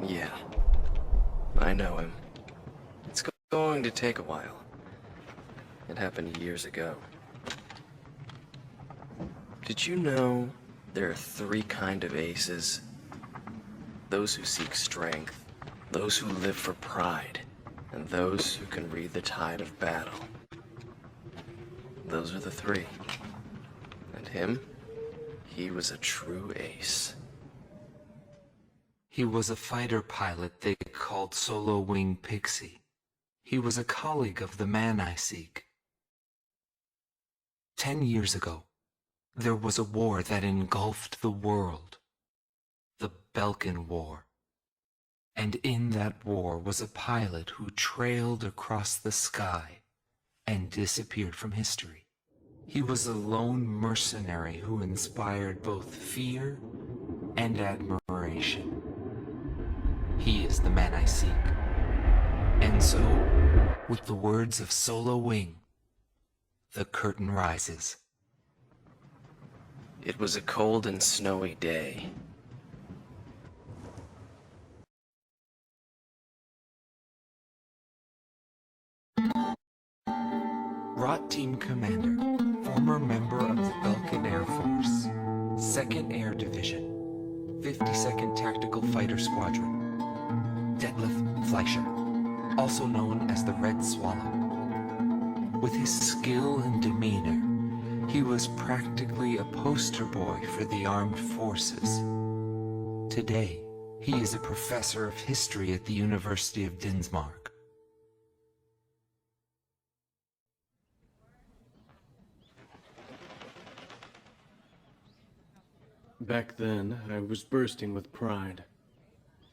Yeah, I know him. It's going to take a while. It happened years ago. Did you know there are 3 kinds of aces? Those who seek strength, those who live for pride, and those who can read the tide of battle. Those are the 3. And him? He was a true ace. He was a fighter pilot they called Solo Wing Pixie. He was a colleague of the man I seek. 10 years ago, there was a war that engulfed the world. The Belkan War. And in that war was a pilot who trailed across the sky and disappeared from history. He was a lone mercenary who inspired both fear and admiration. He is the man I seek. And so, with the words of Solo Wing, the curtain rises. It was a cold and snowy day. Rot Team Commander, former member of the Belkan Air Force, 2nd Air Division, 52nd Tactical Fighter Squadron, Detlef Fleischer, also known as the Red Swallow. With his skill and demeanor, he was practically a poster boy for the armed forces. Today, he is a professor of history at the University of Denmark. Back then, I was bursting with pride.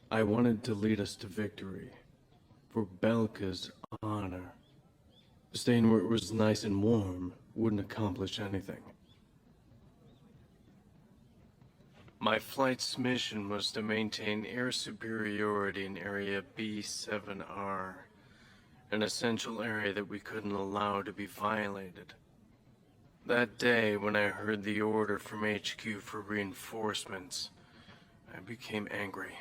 I wanted to lead us to victory, for Belka's honor. Staying where it was nice and warm wouldn't accomplish anything. My flight's mission was to maintain air superiority in Area B7R, an essential area that we couldn't allow to be violated. That day, when I heard the order from HQ for reinforcements, I became angry.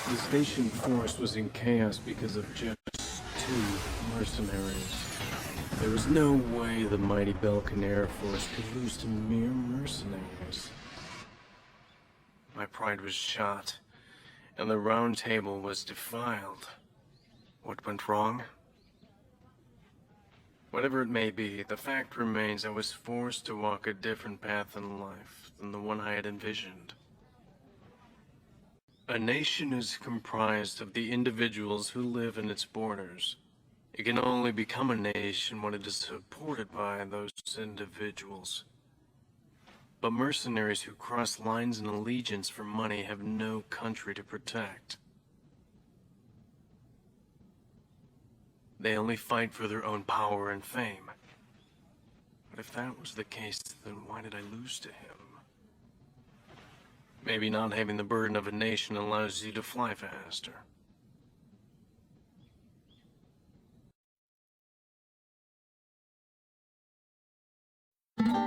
The station force was in chaos because of just 2 mercenaries. There was no way the mighty Belkan Air Force could lose to mere mercenaries. My pride was shot, and the round table was defiled. What went wrong? Whatever it may be, the fact remains I was forced to walk a different path in life than the one I had envisioned. A nation is comprised of the individuals who live in its borders. It can only become a nation when it is supported by those individuals. But mercenaries who cross lines in allegiance for money have no country to protect. They only fight for their own power and fame. But if that was the case, then why did I lose to him? Maybe not having the burden of a nation allows you to fly faster.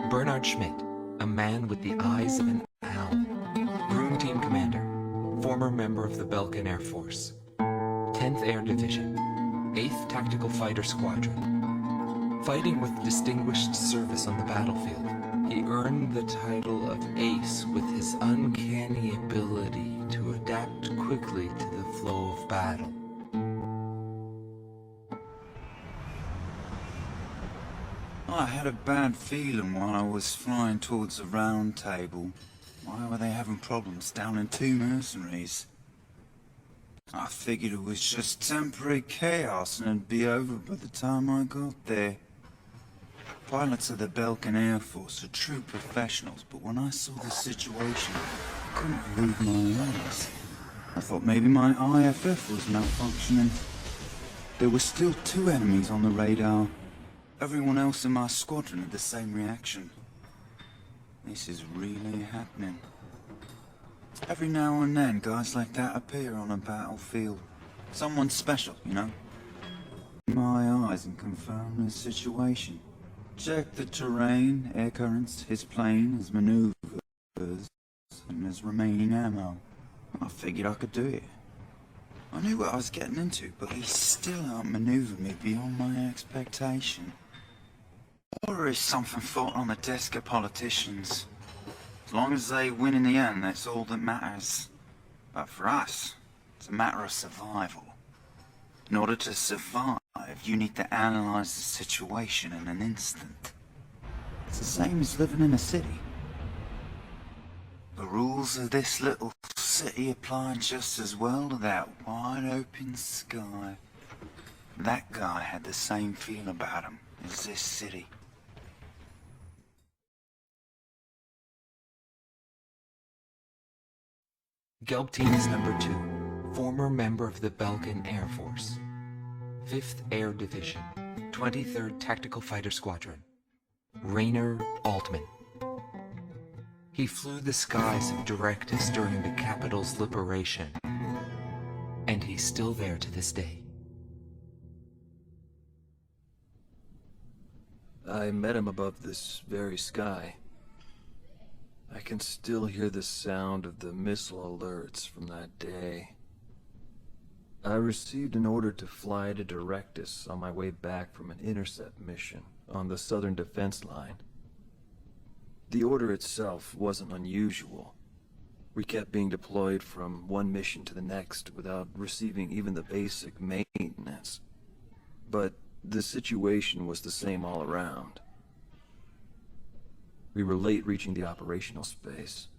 Bernard Schmidt, a man with the eyes of an owl. Groom Team Commander, former member of the Belkan Air Force, 10th Air Division, 8th Tactical Fighter Squadron. Fighting with distinguished service on the battlefield, he earned the title of Ace with his uncanny ability to adapt quickly to the flow of battle. I had a bad feeling while I was flying towards the round table. Why were they having problems downing 2 mercenaries? I figured it was just temporary chaos and it'd be over by the time I got there. Pilots of the Belkan Air Force are true professionals, but when I saw the situation, I couldn't believe my eyes. I thought maybe my IFF was malfunctioning. There were still 2 enemies on the radar. Everyone else in my squadron had the same reaction. This is really happening. Every now and then, guys like that appear on a battlefield. Someone special, you know? My eyes and confirm the situation. Check the terrain, air currents, his plane, his maneuvers, and his remaining ammo. I figured I could do it. I knew what I was getting into, but he still outmaneuvered me beyond my expectation. Order is something fought on the desk of politicians. As long as they win in the end, that's all that matters. But for us, it's a matter of survival. In order to survive, you need to analyze the situation in an instant. It's the same as living in a city. The rules of this little city apply just as well to that wide open sky. That guy had the same feel about him as this city. Gelb Team is number 2, former member of the Belkan Air Force, 5th Air Division, 23rd Tactical Fighter Squadron, Rainer Altman. He flew the skies of Directus during the capital's liberation, and he's still there to this day. I met him above this very sky. I can still hear the sound of the missile alerts from that day. I received an order to fly to Directus on my way back from an intercept mission on the southern defense line. The order itself wasn't unusual. We kept being deployed from one mission to the next without receiving even the basic maintenance. But the situation was the same all around. We were late reaching the operational space.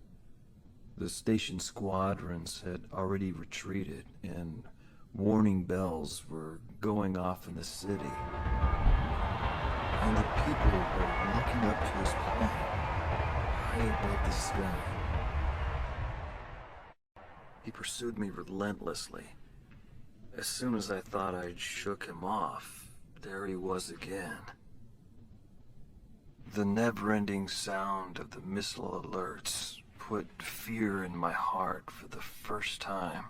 The station squadrons had already retreated, and warning bells were going off in the city. And the people were looking up to his plane, high above the sky. He pursued me relentlessly. As soon as I thought I'd shook him off, there he was again. The never-ending sound of the missile alerts put fear in my heart for the first time.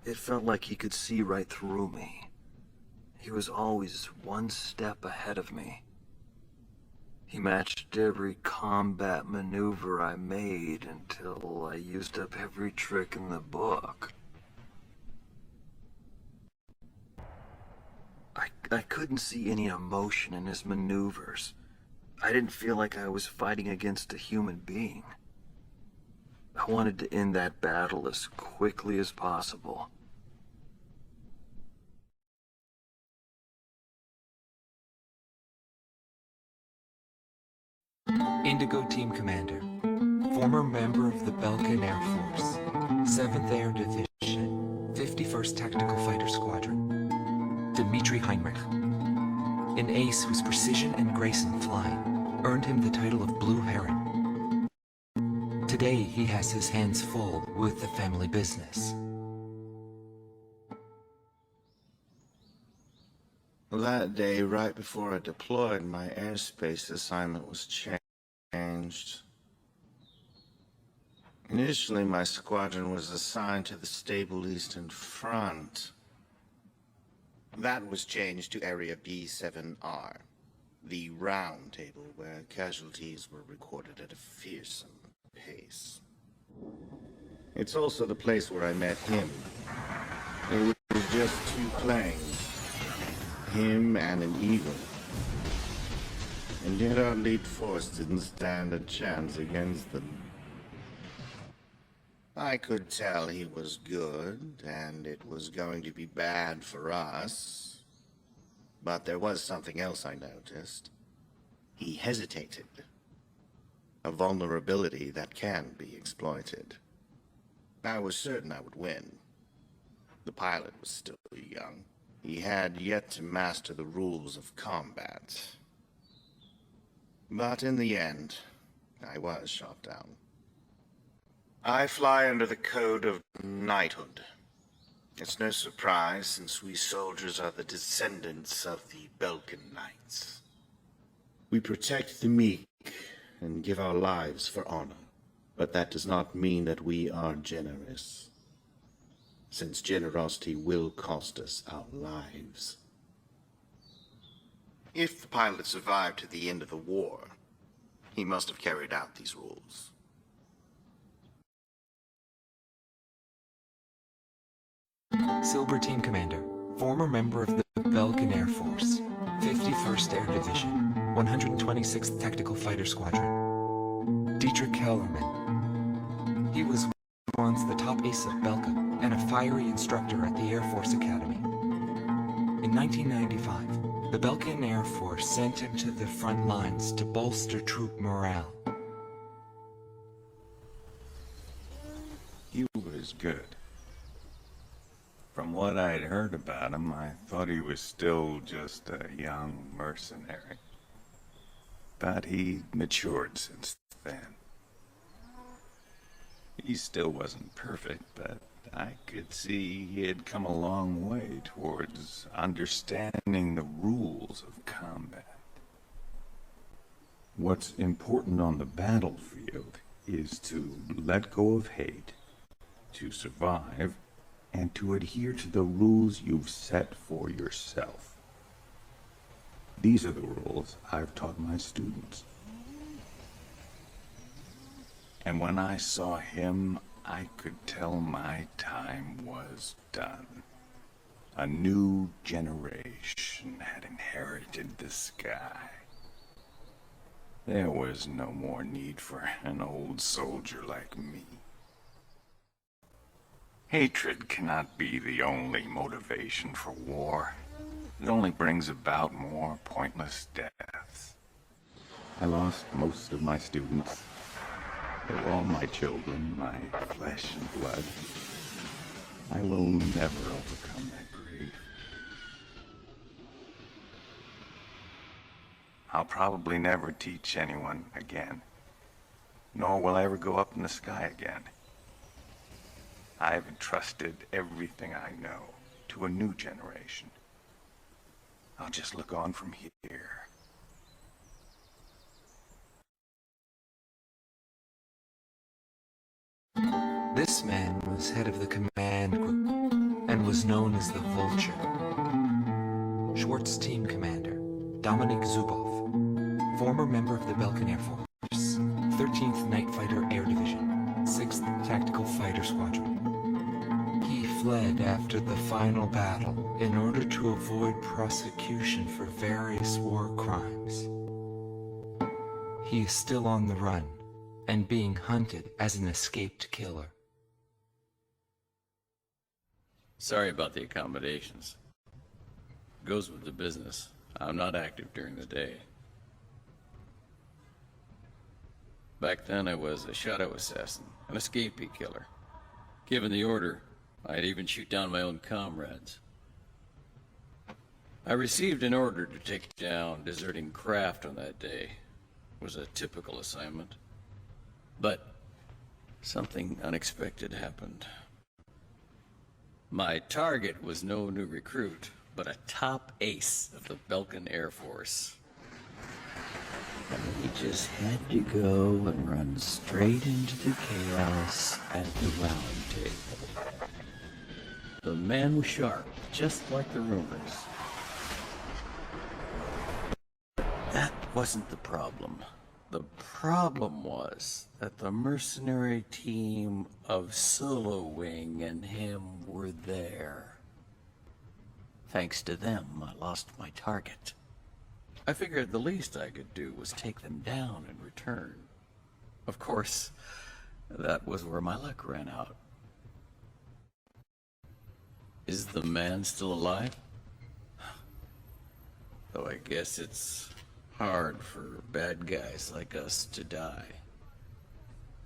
It felt like he could see right through me. He was always one step ahead of me. He matched every combat maneuver I made until I used up every trick in the book. I couldn't see any emotion in his maneuvers. I didn't feel like I was fighting against a human being. I wanted to end that battle as quickly as possible. Indigo Team Commander, former member of the Belkan Air Force, 7th Air Division, 51st Tactical Fighter Squadron, Dmitri Heinrich, an ace whose precision and grace in flying earned him the title of Blue Heron. Today he has his hands full with the family business. That day, right before I deployed, my airspace assignment was changed. Initially, my squadron was assigned to the stable Eastern Front. That was changed to Area B7R, the round table where casualties were recorded at a fearsome pace. It's also the place where I met him. It was just 2 planes, him and an eagle. And yet our lead force didn't stand a chance against them. I could tell he was good, and it was going to be bad for us. But there was something else I noticed. He hesitated. A vulnerability that can be exploited. I was certain I would win. The pilot was still young. He had yet to master the rules of combat. But in the end, I was shot down. I fly under the code of knighthood. It's no surprise, since we soldiers are the descendants of the Belkan Knights. We protect the meek and give our lives for honor. But that does not mean that we are generous, since generosity will cost us our lives. If the pilot survived to the end of the war, he must have carried out these rules. Silver Team Commander, former member of the Belkan Air Force, 51st Air Division, 126th Tactical Fighter Squadron. Dietrich Kellerman. He was once the top ace of Belka and a fiery instructor at the Air Force Academy. In 1995, the Belkan Air Force sent him to the front lines to bolster troop morale. He was good. From what I'd heard about him, I thought he was still just a young mercenary. But he matured since then. He still wasn't perfect, but I could see he had come a long way towards understanding the rules of combat. What's important on the battlefield is to let go of hate, to survive, and to adhere to the rules you've set for yourself. These are the rules I've taught my students. And when I saw him, I could tell my time was done. A new generation had inherited the sky. There was no more need for an old soldier like me. Hatred cannot be the only motivation for war. It only brings about more pointless deaths. I lost most of my students. They were all my children, my flesh and blood. I will never overcome that grief. I'll probably never teach anyone again, nor will I ever go up in the sky again. I've entrusted everything I know to a new generation. I'll just look on from here. This man was head of the command group and was known as the Vulture. Schwartz Team Commander, Dominik Zubov, former member of the Belkan Air Force, 13th Night Fighter Air Division, 6th Tactical Fighter Squadron. He fled after the final battle in order to avoid prosecution for various war crimes. He is still on the run and being hunted as an escaped killer. Sorry about the accommodations. Goes with the business. I'm not active during the day. Back then I was a shadow assassin, an escapee killer. Given the order, I'd even shoot down my own comrades. I received an order to take down deserting craft on that day. It was a typical assignment. But something unexpected happened. My target was no new recruit, but a top ace of the Belkan Air Force. He just had to go and run straight into the chaos at the round table. The man was sharp, just like the rumors. That wasn't the problem. The problem was that the mercenary team of Solo Wing and him were there. Thanks to them, I lost my target. I figured the least I could do was take them down in return. Of course, that was where my luck ran out. Is the man still alive? Though I guess it's hard for bad guys like us to die.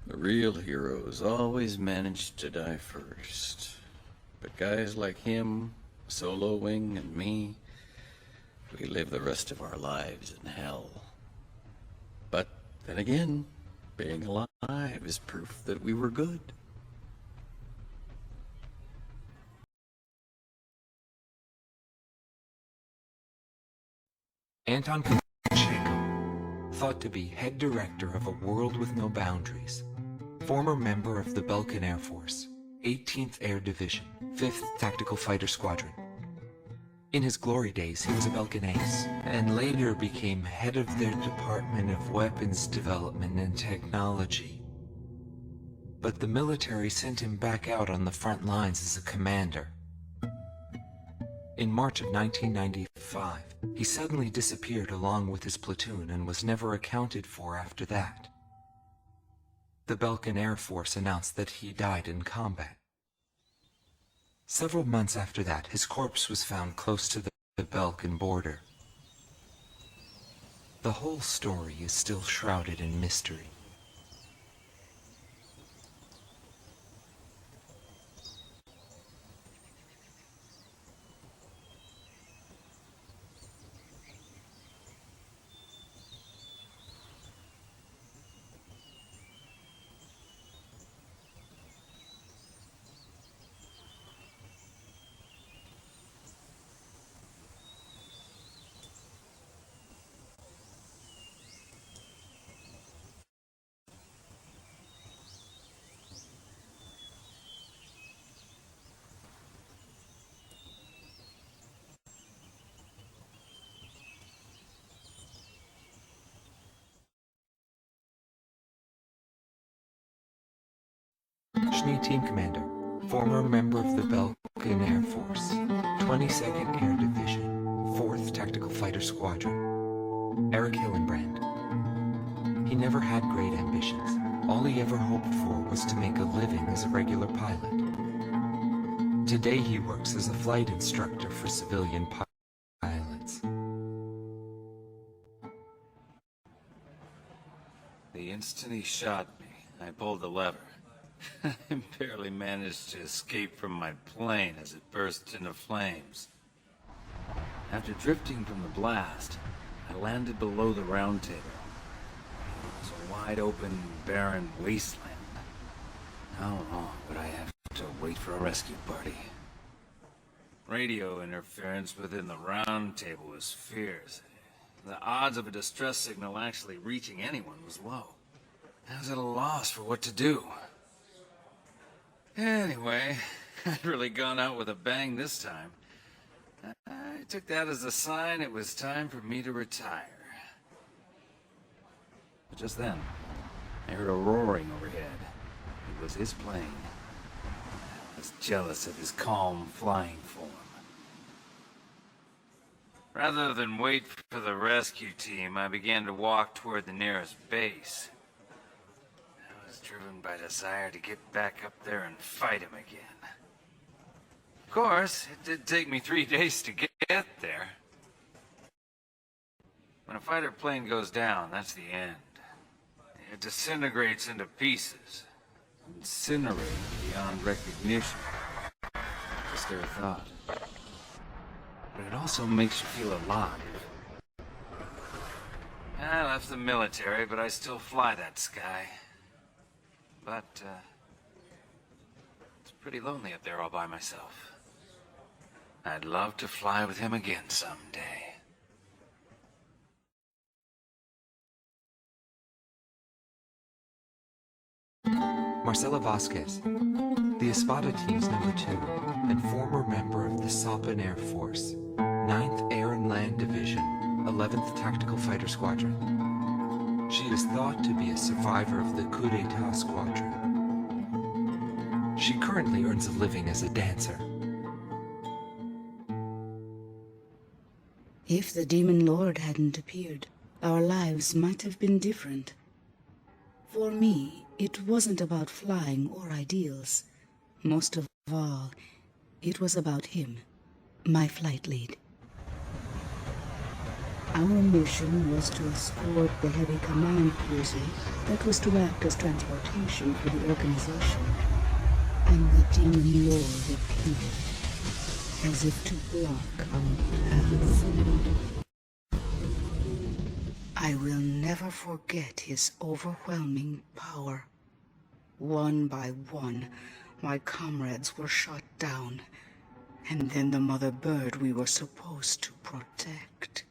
The real heroes always manage to die first. But guys like him, Solo Wing, and me, we live the rest of our lives in hell. But then again, being alive is proof that we were good. Anton Pacheco, thought to be head director of A World with No Boundaries, former member of the Belkan Air Force, 18th Air Division, 5th Tactical Fighter Squadron. In his glory days, he was a Belkan ace, and later became head of their Department of Weapons Development and Technology. But the military sent him back out on the front lines as a commander, In March of 1995, he suddenly disappeared along with his platoon and was never accounted for after that. The Belkan Air Force announced that he died in combat. Several months after that, his corpse was found close to the Belkan border. The whole story is still shrouded in mystery. Shnee Team Commander, former member of the Belkan Air Force, 22nd Air Division, 4th Tactical Fighter Squadron, Eric Hillenbrand. He never had great ambitions. All he ever hoped for was to make a living as a regular pilot. Today he works as a flight instructor for civilian pilots. The instant he shot me, I pulled the lever. I barely managed to escape from my plane as it burst into flames. After drifting from the blast, I landed below the round table. It was a wide-open, barren wasteland. How long would I have to wait for a rescue party? Radio interference within the round table was fierce. The odds of a distress signal actually reaching anyone was low. I was at a loss for what to do. Anyway, I'd really gone out with a bang this time. I took that as a sign it was time for me to retire. But just then, I heard a roaring overhead. It was his plane. I was jealous of his calm flying form. Rather than wait for the rescue team, I began to walk toward the nearest base. I was driven by desire to get back up there and fight him again. Of course, it did take me 3 days to get there. When a fighter plane goes down, that's the end. It disintegrates into pieces, incinerated beyond recognition. Just a scary thought. But it also makes you feel alive. I left the military, but I still fly that sky. But, it's pretty lonely up there all by myself. I'd love to fly with him again someday. Marcela Vasquez, the Espada Team's #2 and former member of the Salpan Air Force, 9th Air and Land Division, 11th Tactical Fighter Squadron. She is thought to be a survivor of the coup d'etat squadron. She currently earns a living as a dancer. If the Demon Lord hadn't appeared, our lives might have been different. For me, it wasn't about flying or ideals. Most of all, it was about him, my flight lead. Our mission was to escort the heavy command cruiser that was to act as transportation for the organization. And the Demon Lord appeared, as if to block our path. I will never forget his overwhelming power. One by one, my comrades were shot down, and then the mother bird we were supposed to protect.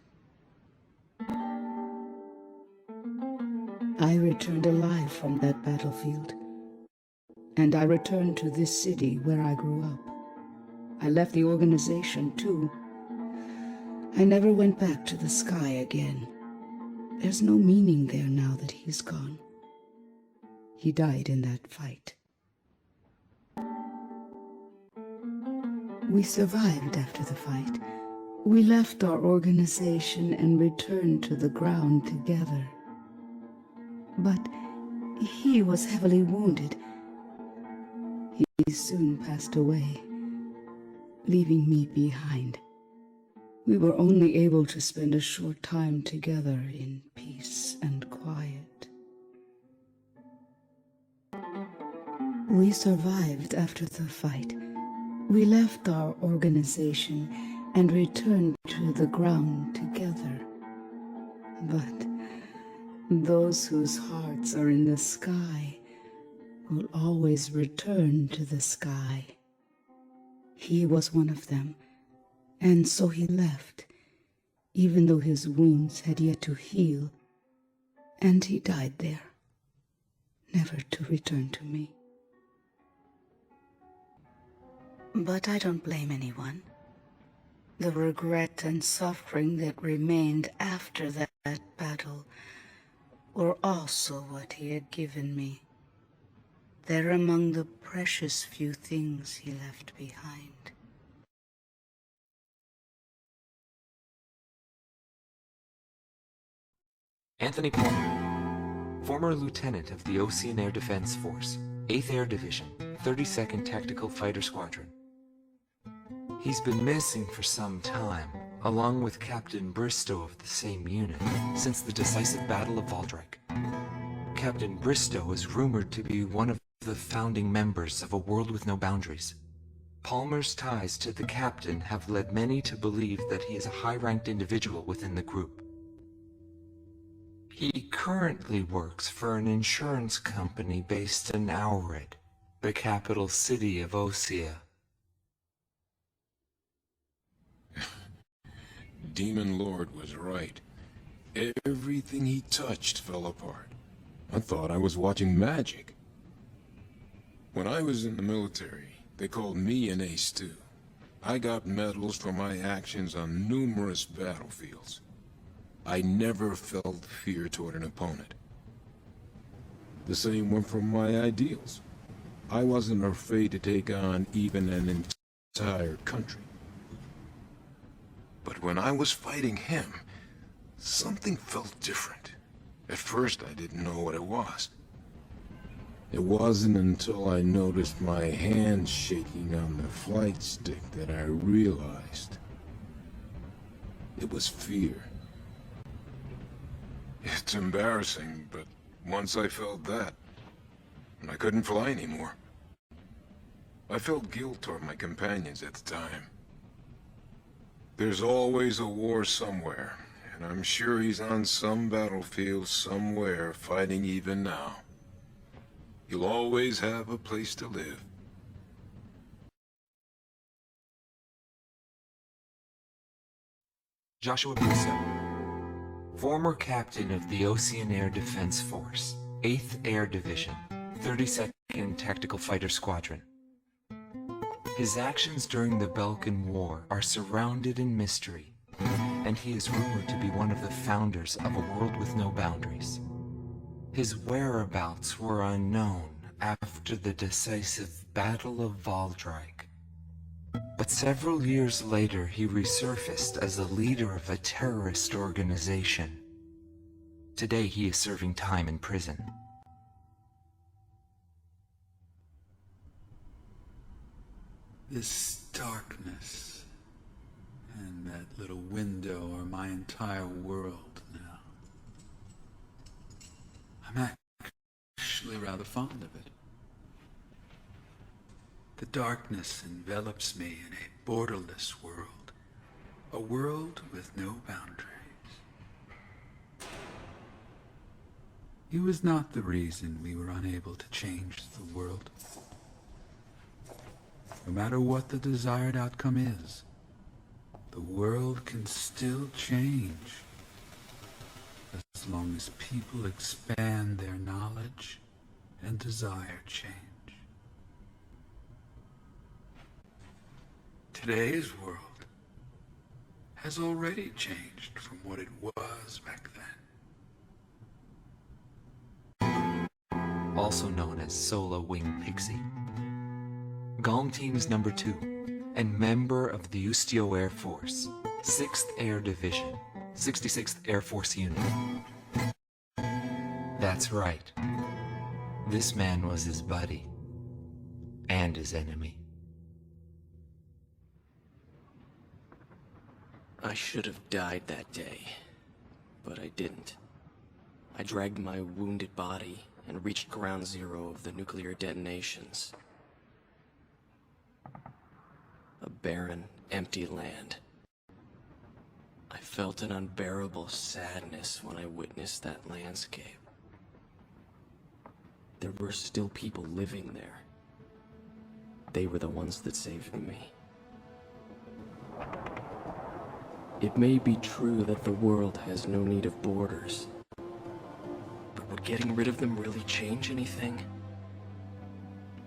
I returned alive from that battlefield, and I returned to this city where I grew up. I left the organization too. I never went back to the sky again. There's no meaning there now that he's gone. He died in that fight. We survived after the fight. We left our organization and returned to the ground together. But he was heavily wounded. He soon passed away, leaving me behind. We were only able to spend a short time together in peace and quiet. We survived after the fight. We left our organization and returned to the ground together. But those whose hearts are in the sky will always return to the sky. He was one of them, and so he left, even though his wounds had yet to heal, and he died there, never to return to me. But I don't blame anyone. The regret and suffering that remained after that battle were also what he had given me. They're among the precious few things he left behind. Anthony Palmer, former lieutenant of the Ocean Air Defense Force, 8th Air Division, 32nd Tactical Fighter Squadron. He's been missing for some time, along with Captain Bristow of the same unit, since the decisive Battle of Valdrike. Captain Bristow is rumored to be one of the founding members of A World with No Boundaries. Palmer's ties to the captain have led many to believe that he is a high-ranked individual within the group. He currently works for an insurance company based in Aurid, the capital city of Osea. Demon Lord was right. Everything he touched fell apart. I thought I was watching magic. When I was in the military, they called me an ace too. I got medals for my actions on numerous battlefields. I never felt fear toward an opponent. The same went for my ideals. I wasn't afraid to take on even an entire country. But when I was fighting him, something felt different. At first I didn't know what it was. It wasn't until I noticed my hand shaking on the flight stick that I realized it was fear. It's embarrassing, but once I felt that, I couldn't fly anymore. I felt guilt toward my companions at the time. There's always a war somewhere, and I'm sure he's on some battlefield somewhere fighting even now. You'll always have a place to live. Joshua Bristow, former captain of the Ocean Air Defense Force, 8th Air Division, 32nd Tactical Fighter Squadron. His actions during the Belkan War are surrounded in mystery, and he is rumored to be one of the founders of A World with No Boundaries. His whereabouts were unknown after the decisive Battle of Valdrike, but several years later he resurfaced as the leader of a terrorist organization. Today he is serving time in prison. This darkness and that little window are my entire world now. I'm actually rather fond of it. The darkness envelops me in a borderless world, a world with no boundaries. He was not the reason we were unable to change the world. No matter what the desired outcome is, the world can still change as long as people expand their knowledge and desire change. Today's world has already changed from what it was back then. Also known as Solo Wing Pixie. Gong Team's number 2, and member of the Ustio Air Force, 6th Air Division, 66th Air Force Unit. That's right. This man was his buddy and his enemy. I should have died that day, but I didn't. I dragged my wounded body and reached ground zero of the nuclear detonations. A barren, empty land. I felt an unbearable sadness when I witnessed that landscape. There were still people living there. They were the ones that saved me. It may be true that the world has no need of borders, but would getting rid of them really change anything?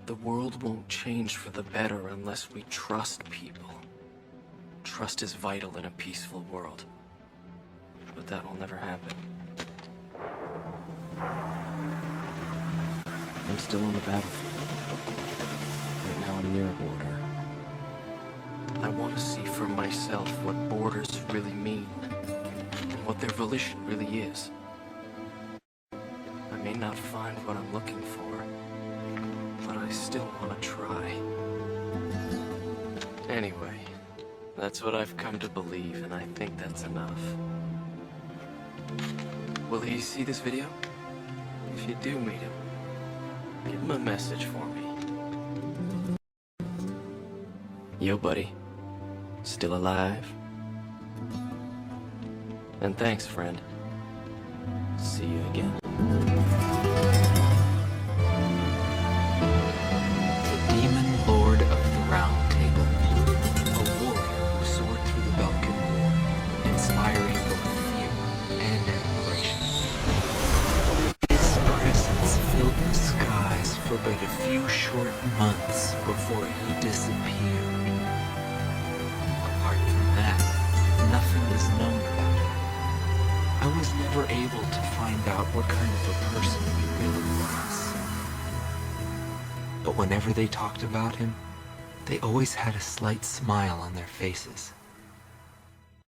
The world won't change for the better unless we trust people. Trust is vital in a peaceful world, but that will never happen. I'm still on the battlefield. Right now I'm near a border. I want to see for myself what borders really mean, and what their volition really is. I may not find what I'm looking for, but I still want to try. Anyway, that's what I've come to believe, and I think that's enough. Will he see this video? If you do meet him, give him a message for me. Yo, buddy. Still alive? And thanks, friend. See you again. The Demon Lord of the Round Table, a warrior who soared through the Belkan War, inspiring both fear and admiration. His presence filled the skies for but a few short months before he disappeared. Apart from that, nothing is known about him. I was never able to find out what kind of a person he really was. But whenever they talked about him, they always had a slight smile on their faces.